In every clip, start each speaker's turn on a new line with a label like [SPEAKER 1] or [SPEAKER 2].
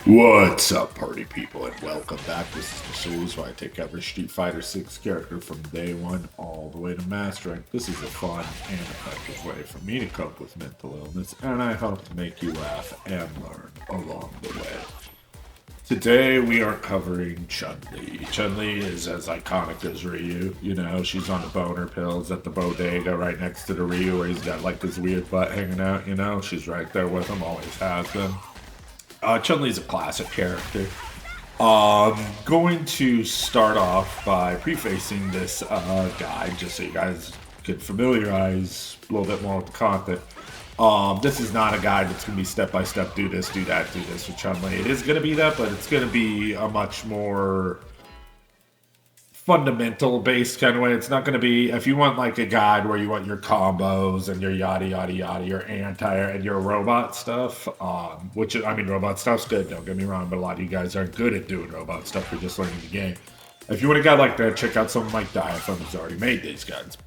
[SPEAKER 1] What's up, party people, and welcome back. This is the series where I take every Street Fighter 6 character from day one all the way to mastering. This is a fun and effective way for me to cope with mental illness, and I hope to make you laugh and learn along the way. Today we are covering Chun-Li. Chun-Li is as iconic as Ryu. You know, she's on the boner pills at the bodega right next to the Ryu where he's got like his weird butt hanging out, you know? She's right there with him, always has been. Chun-Li's a classic character. Going to start off by prefacing this guide, just so you guys can familiarize a little bit more with the content. This is not a guide that's going to be step-by-step, do this, do that, do this with Chun-Li. It is going to be that, but it's going to be a much more fundamental-based kind of way. It's not going to be, if you want like a guide where you want your combos and your yada yada yada, your anti and your robot stuff, which, I mean, robot stuff's good, don't get me wrong, but a lot of you guys aren't good at doing robot stuff, you're just learning the game. If you want a guide like that, check out someone like Diaphragm who's already made these guides.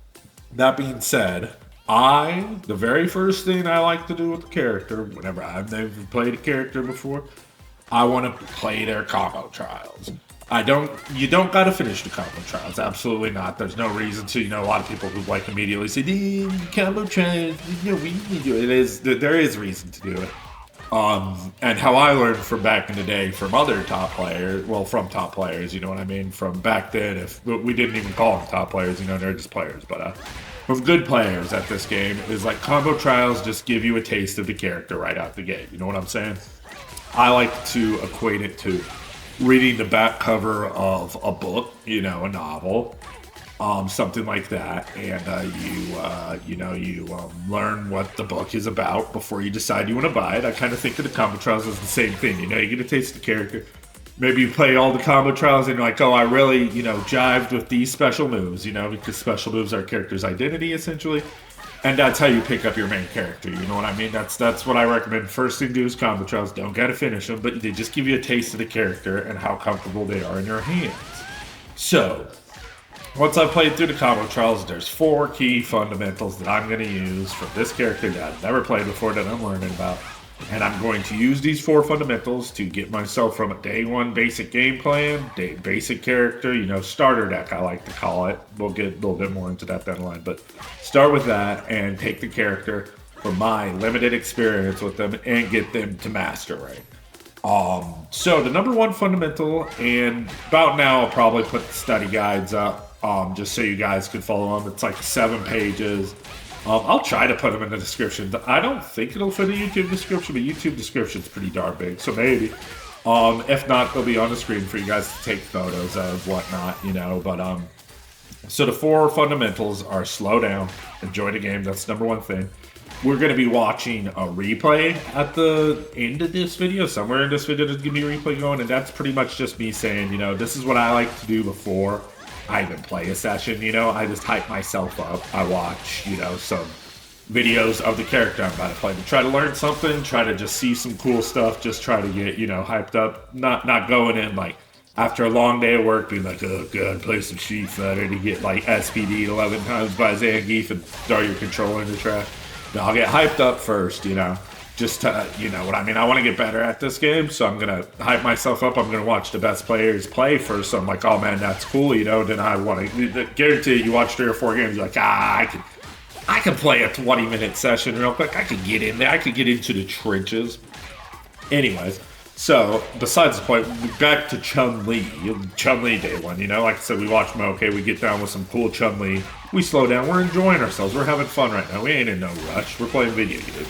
[SPEAKER 1] That being said, the very first thing I like to do with the character, whenever I've never played a character before, I want to play their combo trials. You don't gotta finish the combo trials, absolutely not. There's no reason to, a lot of people who like immediately say, combo trials, we need to do it. There is reason to do it. And how I learned from back in the day from other top players, from top players, you know what I mean? From back then, if we didn't even call them top players, they're just players, but from good players at this game, is like combo trials just give you a taste of the character right out the gate, you know what I'm saying? I like to equate it to reading the back cover of a book, a novel, something like that, and you learn what the book is about before you decide you want to buy it. I kind of think of the combo trials as the same thing. You get a taste of the character. Maybe you play all the combo trials and you're like, oh, I really, jived with these special moves, because special moves are character's identity essentially. And that's how you pick up your main character, you know what I mean? That's what I recommend. First thing to do is combo trials. Don't gotta finish them, but they just give you a taste of the character and how comfortable they are in your hands. So, once I've played through the combo trials, there's 4 key fundamentals that I'm going to use for this character that I've never played before that I'm learning about. And I'm going to use these 4 fundamentals to get myself from a day 1 basic game plan, basic character, starter deck I like to call it. We'll get a little bit more into that down the line, but start with that and take the character from my limited experience with them and get them to master right. So the number 1 fundamental, and about now I'll probably put the study guides up, just so you guys can follow them. It's like 7 pages. I'll try to put them in the description. I don't think it'll fit a YouTube description, but YouTube description's pretty darn big, so maybe. If not, they'll be on the screen for you guys to take photos of, whatnot, but, so the 4 fundamentals are slow down, enjoy the game, that's number 1 thing. We're going to be watching a replay at the end of this video. Somewhere in this video there's going to be a replay going, and that's pretty much just me saying, this is what I like to do before I even play a session, I just hype myself up. I watch, some videos of the character I'm about to play to try to learn something, try to just see some cool stuff, just try to get, hyped up. Not going in like after a long day of work being like, oh god, play some Street Fighter to get like SPD'd 11 times by Zangief and throw your controller in the trash. No, I'll get hyped up first, just to, what I mean. I want to get better at this game, so I'm going to hype myself up. I'm going to watch the best players play first, so I'm like, oh man, that's cool, then I want to guarantee you watch 3 or 4 games, you're like, I can play a 20-minute session real quick. I could get in there. I could get into the trenches. Anyways, so besides the point, back to Chun-Li day 1, like I said, we watch Moke, we get down with some cool Chun-Li, we slow down, we're enjoying ourselves, we're having fun right now, we ain't in no rush, we're playing video games.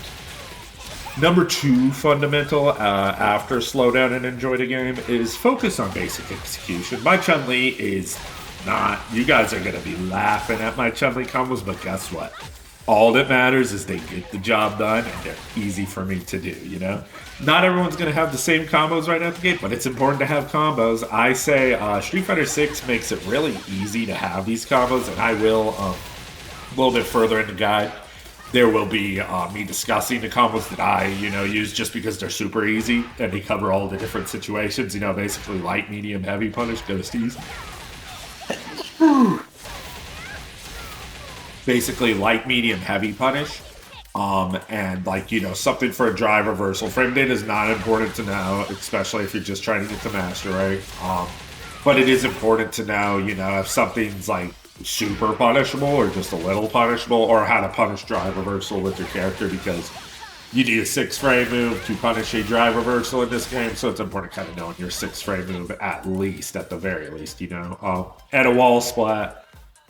[SPEAKER 1] Number 2 fundamental, after slow down and enjoy the game, is focus on basic execution. My Chun-Li is not, you guys are going to be laughing at my Chun-Li combos, but guess what? All that matters is they get the job done, and they're easy for me to do, Not everyone's going to have the same combos right out the gate, but it's important to have combos. I say Street Fighter 6 makes it really easy to have these combos, and I will, a little bit further in the guide, there will be me discussing the combos that I, use just because they're super easy, and they cover all the different situations, basically light, medium, heavy punish, ghosties. Basically light, medium, heavy punish. And like, something for a drive reversal. Frame data is not important to know, especially if you're just trying to get the master right. But it is important to know, if something's like super punishable or just a little punishable, or how to punish drive reversal with your character, because you need a 6-frame move to punish a drive reversal in this game, so it's important kind of knowing your 6-frame move at the very least, and a wall splat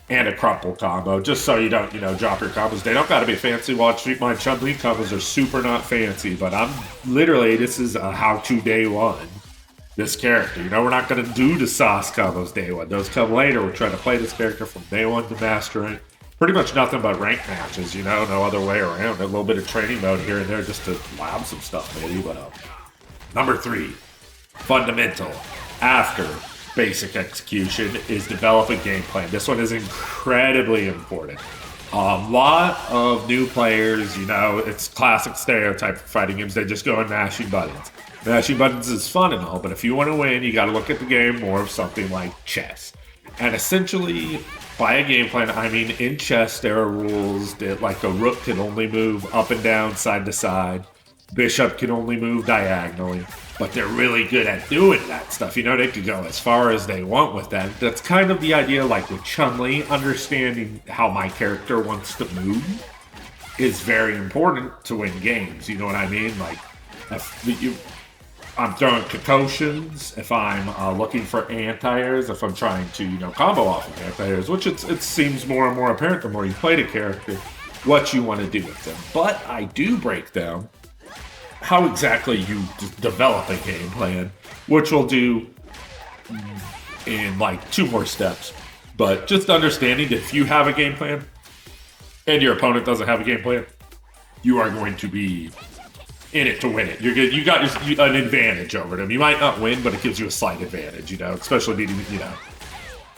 [SPEAKER 1] and a crumple combo, just so you don't, drop your combos. They don't gotta be fancy. Watch my Chun-Li combos are super not fancy, but this is a how-to day one. This character, we're not gonna do the sauce combos day one. Those come later. We're trying to play this character from day one to mastering. Pretty much nothing but rank matches, no other way around. A little bit of training mode here and there just to lab some stuff, maybe. But number 3, fundamental after basic execution, is develop a game plan. This one is incredibly important. A lot of new players, it's classic stereotype for fighting games. They just go and mashing buttons. Mashing buttons is fun and all, but if you want to win, you got to look at the game more of something like chess. And essentially, by a game plan, I mean in chess there are rules that, like, a rook can only move up and down, side to side. Bishop can only move diagonally. But they're really good at doing that stuff. They could go as far as they want with that. That's kind of the idea, like with Chun-Li, understanding how my character wants to move is very important to win games. You know what I mean? Like, I'm throwing concussions, if I'm looking for anti-airs, if I'm trying to, combo off of anti-airs, which it seems more and more apparent the more you play the character, what you want to do with them. But I do break down how exactly you develop a game plan, which we'll do in like 2 more steps. But just understanding that if you have a game plan and your opponent doesn't have a game plan, you are going to be in it to win it. You're good. You got an advantage over them. You might not win, but it gives you a slight advantage. Especially needing,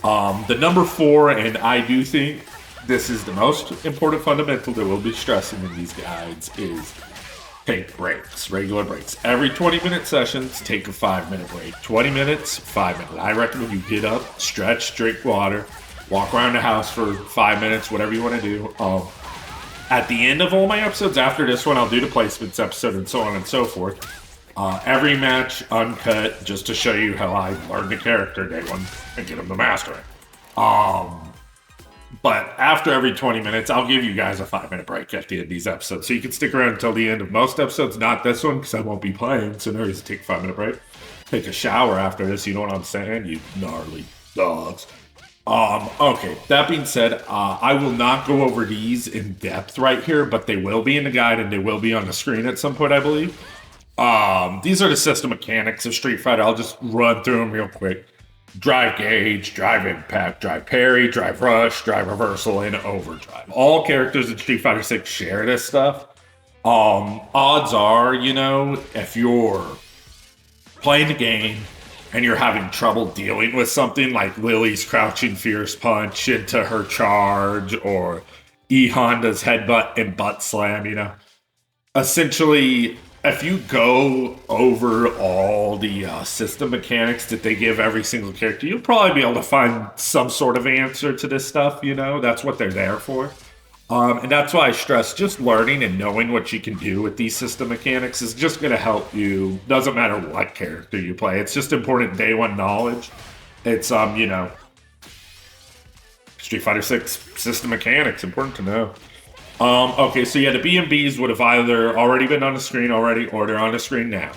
[SPEAKER 1] the number 4, and I do think this is the most important fundamental that we'll be stressing in these guides, is take breaks, regular breaks. Every 20-minute sessions, take a 5-minute break. 20 minutes, 5 minutes. I recommend you get up, stretch, drink water, walk around the house for 5 minutes, whatever you want to do. At the end of all my episodes, after this one, I'll do the placements episode and so on and so forth. Every match uncut, just to show you how I learned the character day one and get them to master it. But after every 20 minutes, I'll give you guys a 5-minute break at the end of these episodes. So you can stick around until the end of most episodes, not this one, because I won't be playing. So no reason to take a 5-minute break. Take a shower after this, you know what I'm saying? You gnarly dogs. Okay, that being said, I will not go over these in depth right here, but they will be in the guide and they will be on the screen at some point, I believe. These are the system mechanics of Street Fighter. I'll just run through them real quick. Drive gauge, drive impact, drive parry, drive rush, drive reversal, and overdrive. All characters in Street Fighter 6 share this stuff. Odds are, if you're playing the game and you're having trouble dealing with something like Lily's crouching fierce punch into her charge, or E Honda's headbutt and butt slam, essentially, if you go over all the system mechanics that they give every single character, you'll probably be able to find some sort of answer to this stuff, That's what they're there for. And that's why I stress just learning and knowing what you can do with these system mechanics is just going to help you. Doesn't matter what character you play. It's just important day one knowledge. It's, Street Fighter 6 system mechanics, important to know. Okay, so yeah, the B&Bs would have either already been on the screen already, or they're on the screen now.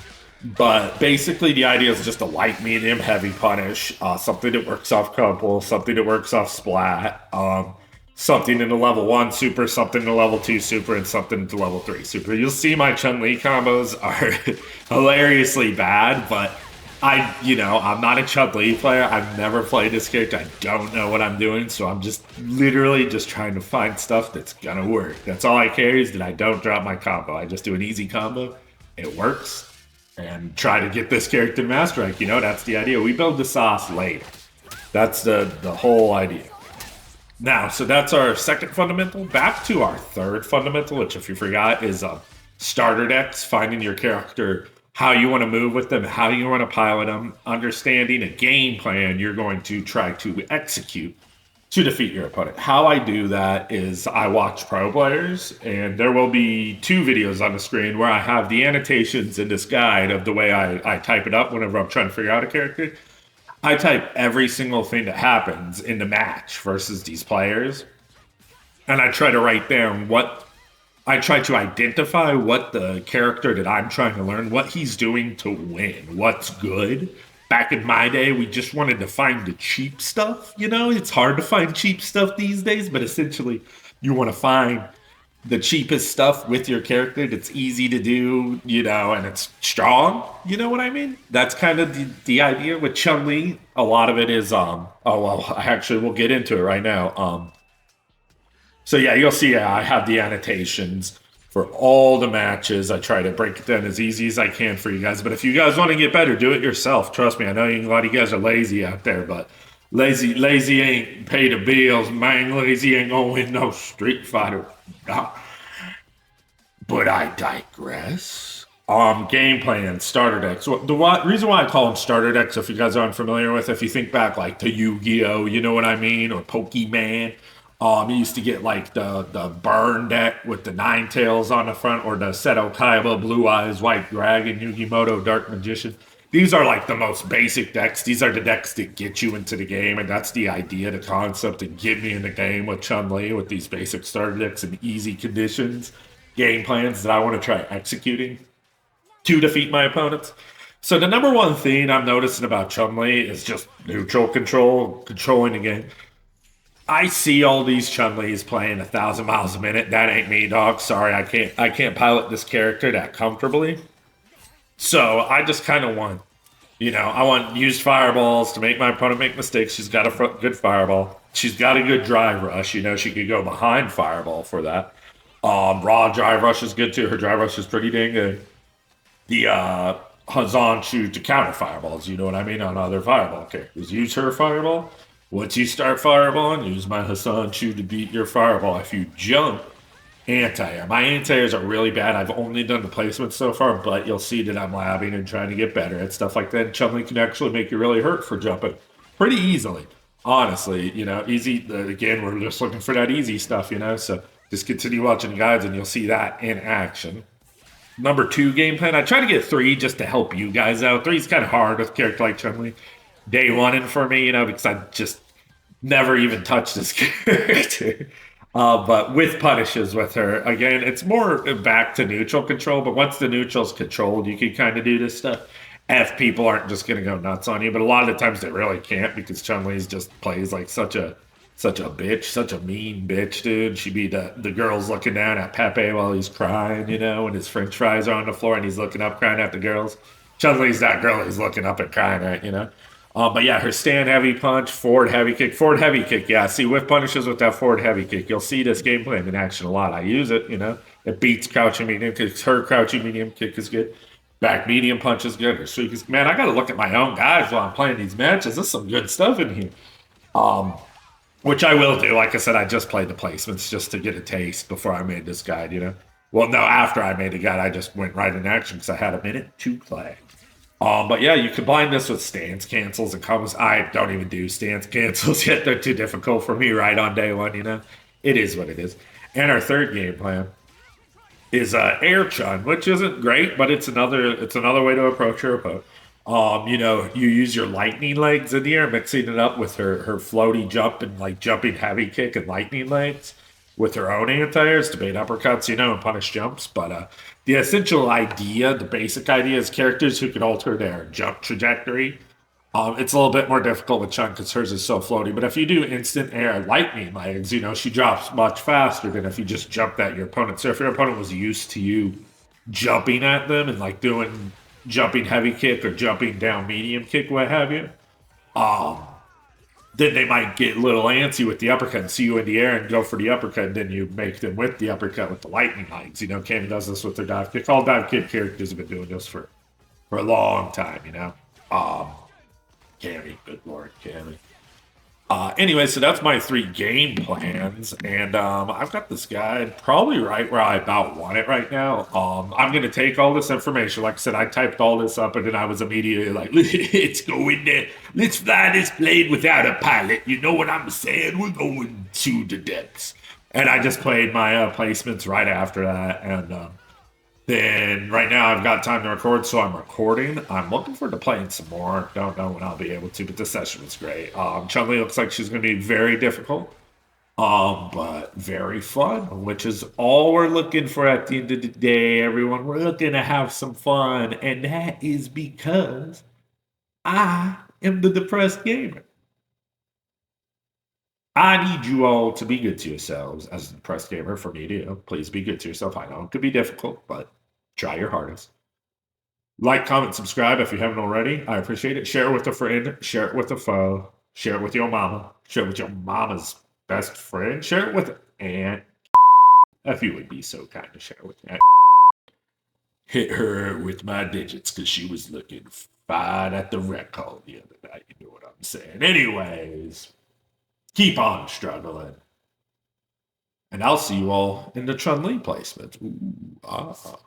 [SPEAKER 1] But basically, the idea is just a light, medium, heavy punish, something that works off couple, something that works off splat, something in the level 1 super, something in the level 2 super, and something in the level 3 super. You'll see my Chun-Li combos are hilariously bad, but I'm not a Chun-Li player. I've never played this character. I don't know what I'm doing, so I'm just literally just trying to find stuff that's gonna work. That's all I care, is that I don't drop my combo. I just do an easy combo. It works. And try to get this character to master rank. That's the idea. We build the sauce later. That's the whole idea. Now, so that's our second fundamental. Back to our third fundamental, which, if you forgot, is starter decks, finding your character, how you want to move with them, how you want to pilot them, understanding a game plan you're going to try to execute to defeat your opponent. How I do that is I watch pro players, and there will be two videos on the screen where I have the annotations in this guide of the way I type it up whenever I'm trying to figure out a character. I type every single thing that happens in the match versus these players, and I try to write down what I try to identify what the character that I'm trying to learn, what he's doing to win, what's good. Back in my day, we just wanted to find the cheap stuff. You know, it's hard to find cheap stuff these days, but essentially, you want to find the cheapest stuff with your character that's easy to do, you know, and it's strong. You know what I mean? That's kind of the idea with Chun-Li. A lot of it is, oh, well, actually, we'll get into it right now. So yeah, you'll see I have the annotations for all the matches. I try to break it down as easy as I can for you guys. But if you guys want to get better, do it yourself. Trust me, I know a lot of you guys are lazy out there, but lazy ain't pay the bills, man. Lazy ain't gonna win no Street Fighter. But I digress. Game plan, starter decks. So reason why I call them starter decks, if you guys aren't familiar with, if you think back like to Yu-Gi-Oh, you know what I mean, or Pokemon. You used to get like the burn deck with the nine tails on the front, or the Seto Kaiba, Blue Eyes, White Dragon, Yugimoto, Dark Magician. These are like the most basic decks. These are the decks that get you into the game, and that's the idea, the concept to get me in the game with Chun-Li, with these basic starter decks and easy conditions, game plans that I want to try executing to defeat my opponents. So the number one thing I'm noticing about Chun-Li is just neutral control, controlling the game. I see all these Chun-Li's playing 1,000 miles a minute. That ain't me, dog. Sorry, I can't pilot this character that comfortably. So I just kind of want, you know, I want used fireballs to make my opponent make mistakes. She's got a good fireball. She's got a good drive rush. You know, she could go behind fireball for that. Raw drive rush is good too. Her drive rush is pretty dang good. The Hazan shoot to counter fireballs. You know what I mean, on other fireball characters. Use her fireball. Once you start fireballing, use my Hassan Chu to beat your fireball. If you jump, anti-air. My anti-airs are really bad. I've only done the placements so far, but you'll see that I'm labbing and trying to get better at stuff like that. Chun-Li can actually make you really hurt for jumping pretty easily. Honestly, you know, easy. Again, we're just looking for that easy stuff, you know, so just continue watching the guides and you'll see that in action. Number 2 game plan. I try to get 3 just to help you guys out. 3 is kind of hard with a character like Chun-Li. Day one in for me, you know, because I just never even touched this character. But with punishes with her, again, it's more back to neutral control. But once the neutral's controlled, you can kind of do this stuff. If people aren't just going to go nuts on you, but a lot of the times they really can't because Chun-Li's just plays like such a bitch, such a mean bitch, dude. She be the girls looking down at Pepe while he's crying, you know, when his French fries are on the floor and he's looking up crying at the girls. Chun-Li's that girl he's looking up and crying at, you know. But yeah, her stand heavy punch, forward heavy kick. Yeah, see, with punishes with that forward heavy kick, you'll see this game plan in action a lot. I use it, you know. It beats crouching medium kick. Her crouching medium kick is good. Back medium punch is good. Her sweep is, man, I got to look at my own guys while I'm playing these matches. There's some good stuff in here. Which I will do. Like I said, I just played the placements just to get a taste before I made this guide, you know. Well, no, after I made the guide, I just went right in action because I had a minute to play. But yeah, you combine this with stance cancels and combos. I don't even do stance cancels yet. They're too difficult for me right on day one, you know? It is what it is. And our third game plan is air chun, which isn't great, but it's another way to approach your opponent. You know, you use your lightning legs in the air, mixing it up with her floaty jump and like jumping heavy kick and lightning legs with her own anti-airs to bait uppercuts, you know, and punish jumps. But the essential idea, the basic idea is characters who can alter their jump trajectory. It's a little bit more difficult with Chun because hers is so floaty. But if you do instant air lightning legs, you know, she drops much faster than if you just jumped at your opponent. So if your opponent was used to you jumping at them and like doing jumping heavy kick or jumping down medium kick, what have you, then they might get a little antsy with the uppercut and see you in the air and go for the uppercut, and then you make them with the uppercut with the lightning legs. You know, Cammy does this with their dive kick. All dive kick characters have been doing this for a long time, you know. Cammy, good lord, Cammy. Anyway, so that's my three game plans, and I've got this guy probably right where I about want it right now. I'm gonna take all this information. Like I said, I typed all this up, and then I was immediately like, "Let's go in there. Let's fly this plane without a pilot." You know what I'm saying? We're going to the depths. And I just played my placements right after that, and then right now I've got time to record, so I'm recording. I'm looking forward to playing some more. Don't know when I'll be able to, but the session was great. Chun-Li looks like she's going to be very difficult, but very fun, which is all we're looking for at the end of the day, everyone. We're looking to have some fun, and that is because I am the depressed gamer. I need you all to be good to yourselves as a depressed gamer for me to. Please be good to yourself. I know it could be difficult, but try your hardest. Like, comment, subscribe if you haven't already. I appreciate it. Share it with a friend. Share it with a foe. Share it with your mama. Share it with your mama's best friend. Share it with Aunt. If you would be so kind to share it with Aunt. Hit her with my digits because she was looking fine at the rec hall the other night. You know what I'm saying? Anyways, keep on struggling. And I'll see you all in the Chun-Li placement. Ooh, ah.